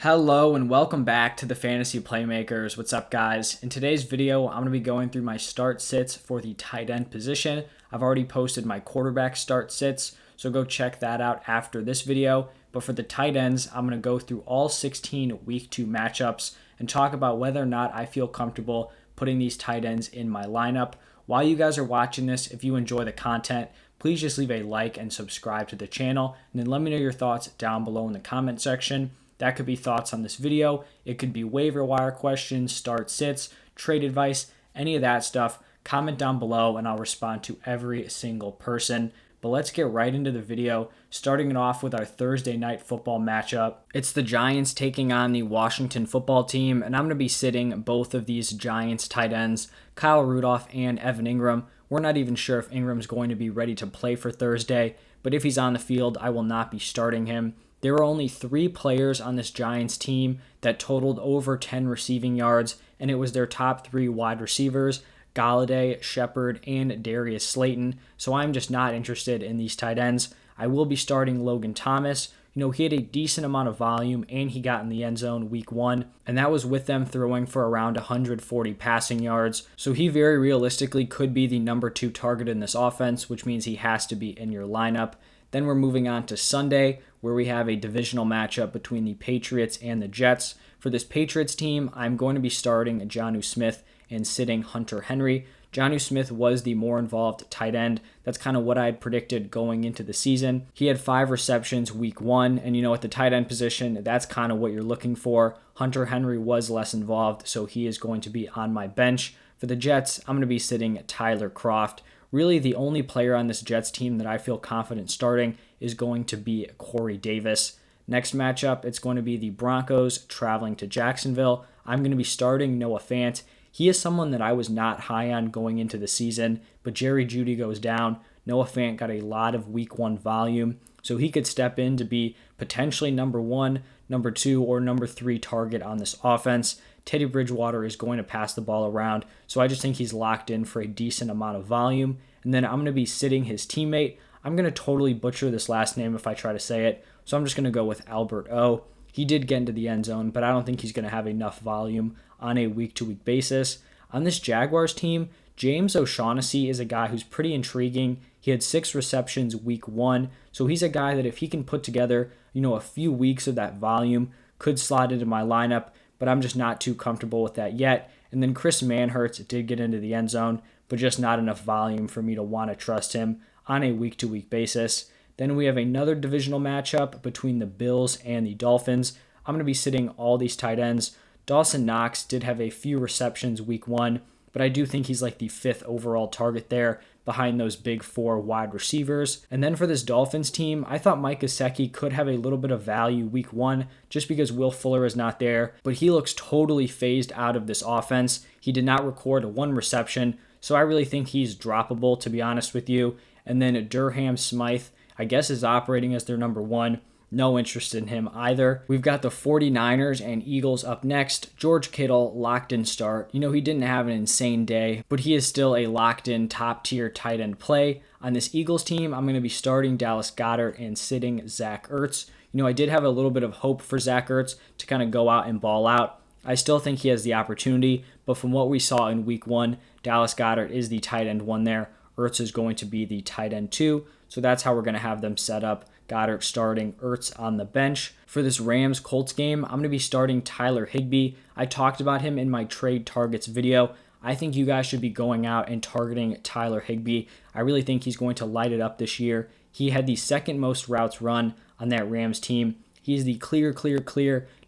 Hello and welcome back to the Fantasy Playmakers. What's up, guys? In today's video, I'm going to be going through my start sits for the tight end position. I've already posted my quarterback start sits, so go check that out after this video. But for the tight ends, I'm going to go through all 16 week 2 matchups and talk about whether or not I feel comfortable putting these tight ends in my lineup. While you guys are watching this, if you enjoy the content, please just leave a like and subscribe to the channel, and then let me know your thoughts down below in the comment section. That could be thoughts on this video. It could be waiver wire questions, start sits, trade advice, any of that stuff. Comment down below and I'll respond to every single person. But let's get right into the video, starting it off with our Thursday night football matchup. It's the Giants taking on the Washington football team, and I'm going to be sitting both of these Giants tight ends, Kyle Rudolph and Evan Ingram. We're not even sure if Ingram's going to be ready to play for Thursday, but if he's on the field, I will not be starting him. There were only 3 players on this Giants team that totaled over 10 receiving yards, and it was their top 3 wide receivers, Galladay, Shepard, and Darius Slayton. So I'm just not interested in these tight ends. I will be starting Logan Thomas. He had a decent amount of volume, and he got in the end zone week 1, and that was with them throwing for around 140 passing yards. So he very realistically could be the number 2 target in this offense, which means he has to be in your lineup. Then we're moving on to Sunday, where we have a divisional matchup between the Patriots and the Jets. For this Patriots team, I'm going to be starting Jonnu Smith and sitting Hunter Henry. Jonnu Smith was the more involved tight end. That's kind of what I had predicted going into the season. He had 5 receptions week 1, and at the tight end position, that's kind of what you're looking for. Hunter Henry was less involved, so he is going to be on my bench. For the Jets, I'm going to be sitting Tyler Kroft. Really, the only player on this Jets team that I feel confident starting is going to be Corey Davis. Next matchup, it's going to be the Broncos traveling to Jacksonville. I'm going to be starting Noah Fant. He is someone that I was not high on going into the season, but Jerry Jeudy goes down. Noah Fant got a lot of week 1 volume, so he could step in to be potentially number 1, number 2, or number 3 target on this offense. Teddy Bridgewater is going to pass the ball around, so I just think he's locked in for a decent amount of volume. And then I'm going to be sitting his teammate. I'm going to totally butcher this last name if I try to say it, so I'm just going to go with Albert O. He did get into the end zone, but I don't think he's going to have enough volume on a week-to-week basis. On this Jaguars team, James O'Shaughnessy is a guy who's pretty intriguing. He had 6 receptions week 1, so he's a guy that if he can put together, a few weeks of that volume, could slot into my lineup, but I'm just not too comfortable with that yet. And then Chris Manhertz did get into the end zone, but just not enough volume for me to want to trust him on a week-to-week basis. Then we have another divisional matchup between the Bills and the Dolphins. I'm going to be sitting all these tight ends. Dawson Knox did have a few receptions week 1, but I do think he's like the 5th overall target there behind those big 4 wide receivers. And then for this Dolphins team, I thought Mike Gesicki could have a little bit of value week 1 just because Will Fuller is not there, but he looks totally phased out of this offense. He did not record 1 reception, so I really think he's droppable, to be honest with you. And then Durham Smythe, I guess, is operating as their number 1. No interest in him either. We've got the 49ers and Eagles up next. George Kittle, locked in start. He didn't have an insane day, but he is still a locked in top tier tight end play. On this Eagles team, I'm going to be starting Dallas Goedert and sitting Zach Ertz. I did have a little bit of hope for Zach Ertz to kind of go out and ball out. I still think he has the opportunity, but from what we saw in week 1, Dallas Goedert is the tight end 1 there. Ertz is going to be the tight end 2, so that's how we're going to have them set up. Goddard starting, Ertz on the bench. For this Rams-Colts game, I'm going to be starting Tyler Higbee. I talked about him in my trade targets video. I think you guys should be going out and targeting Tyler Higbee. I really think he's going to light it up this year. He had the 2nd most routes run on that Rams team. He's the clear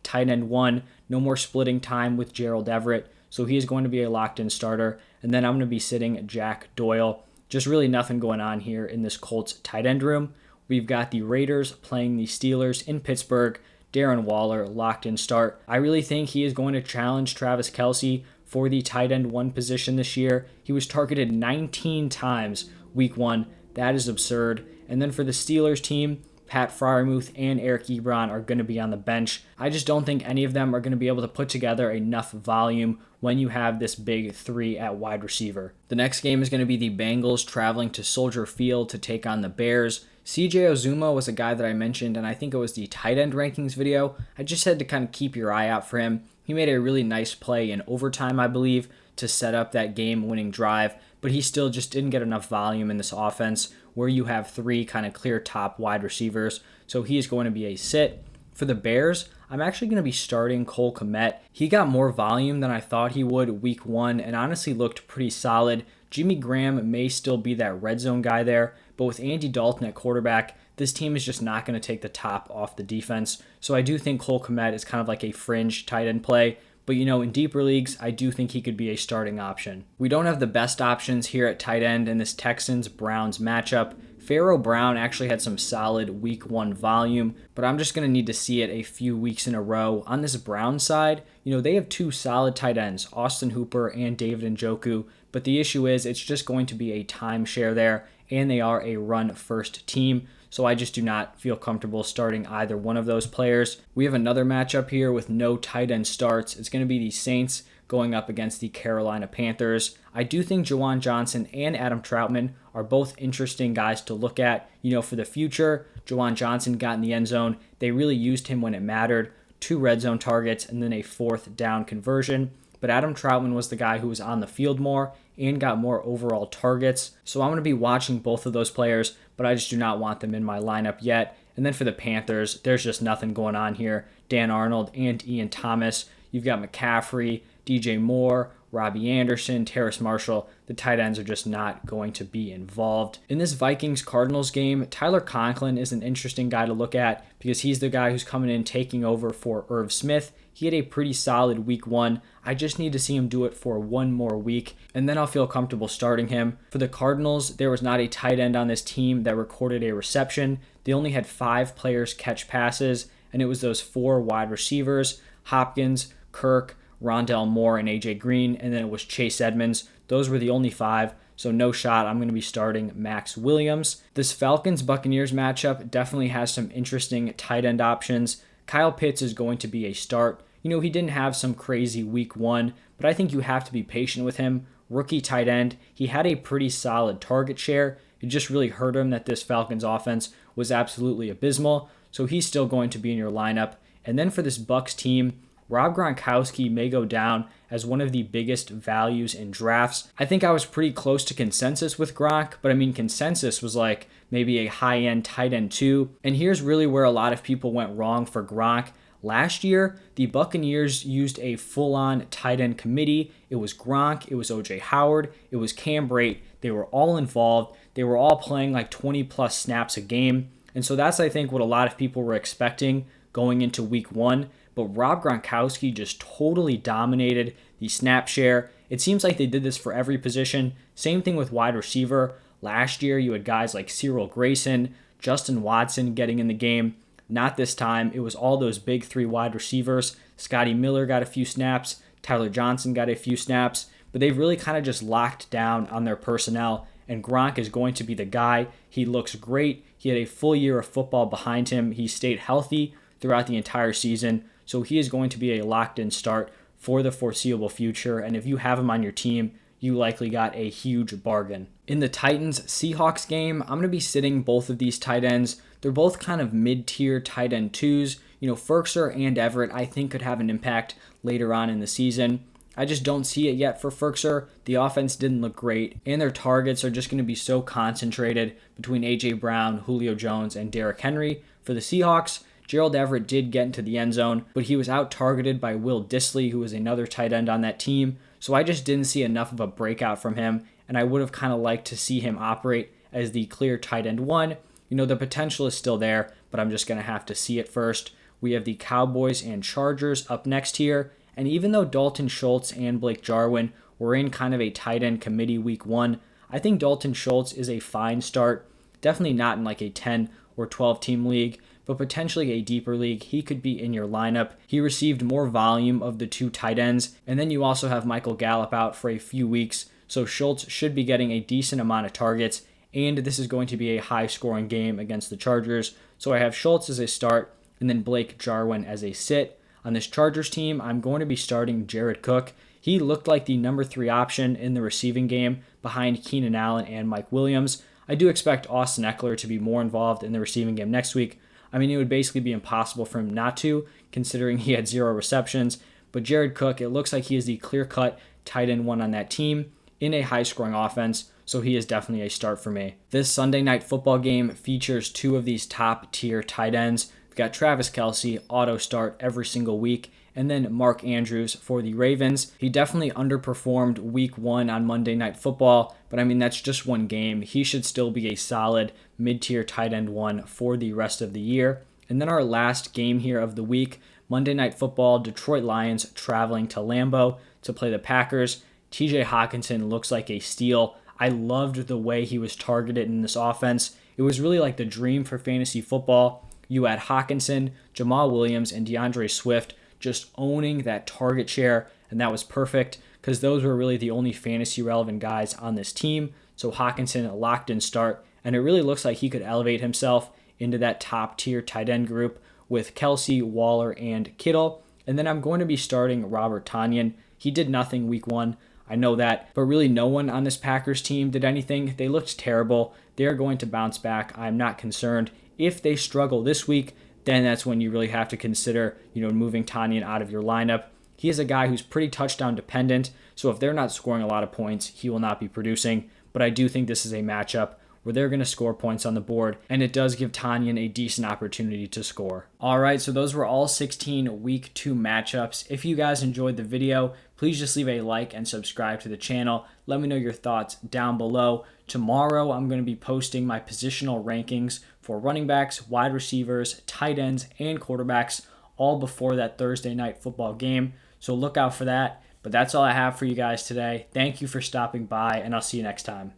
tight end 1. No more splitting time with Gerald Everett, so he is going to be a locked-in starter. And then I'm going to be sitting Jack Doyle. Just really nothing going on here in this Colts tight end room. We've got the Raiders playing the Steelers in Pittsburgh. Darren Waller, locked in start. I really think he is going to challenge Travis Kelce for the tight end 1 position this year. He was targeted 19 times week 1. That is absurd. And then for the Steelers team, Pat Freiermuth and Eric Ebron are going to be on the bench. I just don't think any of them are going to be able to put together enough volume when you have this big 3 at wide receiver. The next game is going to be the Bengals traveling to Soldier Field to take on the Bears. CJ Ozuma was a guy that I mentioned, and I think it was the tight end rankings video. I just had to kind of keep your eye out for him. He made a really nice play in overtime, I believe, to set up that game-winning drive, but he still just didn't get enough volume in this offense where you have three kind of clear top wide receivers, so he is going to be a sit. For the Bears, I'm actually going to be starting Cole Kmet. He got more volume than I thought he would week one and honestly looked pretty solid. Jimmy Graham may still be that red zone guy there, but with Andy Dalton at quarterback, this team is just not going to take the top off the defense. So I do think Cole Kmet is kind of like a fringe tight end play. But in deeper leagues, I do think he could be a starting option. We don't have the best options here at tight end in this Texans Browns matchup. Pharaoh Brown actually had some solid week one volume, but I'm just going to need to see it a few weeks in a row. On this Browns side, they have two solid tight ends, Austin Hooper and David Njoku, but the issue is it's just going to be a timeshare there, and they are a run-first team, so I just do not feel comfortable starting either one of those players. We have another matchup here with no tight end starts. It's going to be the Saints going up against the Carolina Panthers. I do think Juwan Johnson and Adam Troutman are both interesting guys to look at, for the future. Juwan Johnson got in the end zone. They really used him when it mattered. 2 red zone targets and then a 4th down conversion. But Adam Troutman was the guy who was on the field more and got more overall targets. So I'm going to be watching both of those players, but I just do not want them in my lineup yet. And then for the Panthers, there's just nothing going on here. Dan Arnold and Ian Thomas. You've got McCaffrey, DJ Moore, Robbie Anderson, Terrace Marshall. The tight ends are just not going to be involved. In this Vikings Cardinals game, Tyler Conklin is an interesting guy to look at because he's the guy who's coming in taking over for Irv Smith. He had a pretty solid week one. I just need to see him do it for one more week, and then I'll feel comfortable starting him. For the Cardinals, there was not a tight end on this team that recorded a reception. They only had 5 players catch passes, and it was those 4 wide receivers, Hopkins, Kirk, Rondell Moore, and AJ Green, and then it was Chase Edmonds. Those were the only 5, so no shot. I'm going to be starting Max Williams. This Falcons Buccaneers matchup definitely has some interesting tight end options. Kyle Pitts is going to be a start. He didn't have some crazy week one, but I think you have to be patient with him. Rookie tight end, he had a pretty solid target share. It just really hurt him that this Falcons offense was absolutely abysmal, so he's still going to be in your lineup. And then for this Bucs team, Rob Gronkowski may go down as one of the biggest values in drafts. I think I was pretty close to consensus with Gronk, but consensus was like maybe a high-end tight end too. And here's really where a lot of people went wrong for Gronk. Last year, the Buccaneers used a full-on tight end committee. It was Gronk, it was O.J. Howard, it was Cam Brate. They were all involved. They were all playing like 20-plus snaps a game. And so that's, I think, what a lot of people were expecting going into week one. But Rob Gronkowski just totally dominated the snap share. It seems like they did this for every position. Same thing with wide receiver. Last year, you had guys like Cyril Grayson, Justin Watson getting in the game. Not this time. It was all those big 3 wide receivers. Scotty Miller got a few snaps. Tyler Johnson got a few snaps. But they've really kind of just locked down on their personnel. And Gronk is going to be the guy. He looks great. He had a full year of football behind him. He stayed healthy throughout the entire season. So he is going to be a locked-in start for the foreseeable future. And if you have him on your team, you likely got a huge bargain. In the Titans-Seahawks game, I'm going to be sitting both of these tight ends. They're both kind of mid-tier tight end 2s. Ferkser and Everett, I think, could have an impact later on in the season. I just don't see it yet for Ferkser. The offense didn't look great, and their targets are just going to be so concentrated between A.J. Brown, Julio Jones, and Derrick Henry. For the Seahawks, Gerald Everett did get into the end zone, but he was out-targeted by Will Dissly, who was another tight end on that team. So I just didn't see enough of a breakout from him, and I would have kind of liked to see him operate as the clear tight end 1. The potential is still there, but I'm just going to have to see it first. We have the Cowboys and Chargers up next here, and even though Dalton Schultz and Blake Jarwin were in kind of a tight end committee week 1, I think Dalton Schultz is a fine start. Definitely not in like a 10 or 12 team league, but potentially a deeper league, he could be in your lineup. He received more volume of the 2 tight ends, and then you also have Michael Gallup out for a few weeks, so Schultz should be getting a decent amount of targets, and this is going to be a high-scoring game against the Chargers. So I have Schultz as a start, and then Blake Jarwin as a sit. On this Chargers team, I'm going to be starting Jared Cook. He looked like the number 3 option in the receiving game behind Keenan Allen and Mike Williams. I do expect Austin Eckler to be more involved in the receiving game next week. I mean, it would basically be impossible for him not to, considering he had 0 receptions. But Jared Cook, it looks like he is the clear-cut tight end 1 on that team in a high-scoring offense, so he is definitely a start for me. This Sunday night football game features 2 of these top-tier tight ends. We've got Travis Kelce, auto start every single week, and then Mark Andrews for the Ravens. He definitely underperformed week 1 on Monday Night Football, but I mean, that's just one game. He should still be a solid mid-tier tight end 1 for the rest of the year. And then our last game here of the week, Monday Night Football, Detroit Lions traveling to Lambeau to play the Packers. TJ Hawkinson looks like a steal. I loved the way he was targeted in this offense. It was really like the dream for fantasy football. You had Hawkinson, Jamal Williams, and DeAndre Swift just owning that target share, and that was perfect because those were really the only fantasy relevant guys on this team. So Hawkinson, a locked in start, and it really looks like he could elevate himself into that top tier tight end group with Kelce, Waller, and Kittle. And then I'm going to be starting Robert Tonyan. He did nothing week 1. I know that, but really no one on this Packers team did anything. They looked terrible. They're going to bounce back. I'm not concerned. If they struggle this week, then that's when you really have to consider, moving Tonyan out of your lineup. He is a guy who's pretty touchdown dependent, so if they're not scoring a lot of points, he will not be producing. But I do think this is a matchup where they're going to score points on the board, and it does give Tonyan a decent opportunity to score. All right, so those were all 16 Week 2 matchups. If you guys enjoyed the video, please just leave a like and subscribe to the channel. Let me know your thoughts down below. Tomorrow, I'm going to be posting my positional rankings for running backs, wide receivers, tight ends, and quarterbacks, all before that Thursday night football game. So look out for that. But that's all I have for you guys today. Thank you for stopping by, and I'll see you next time.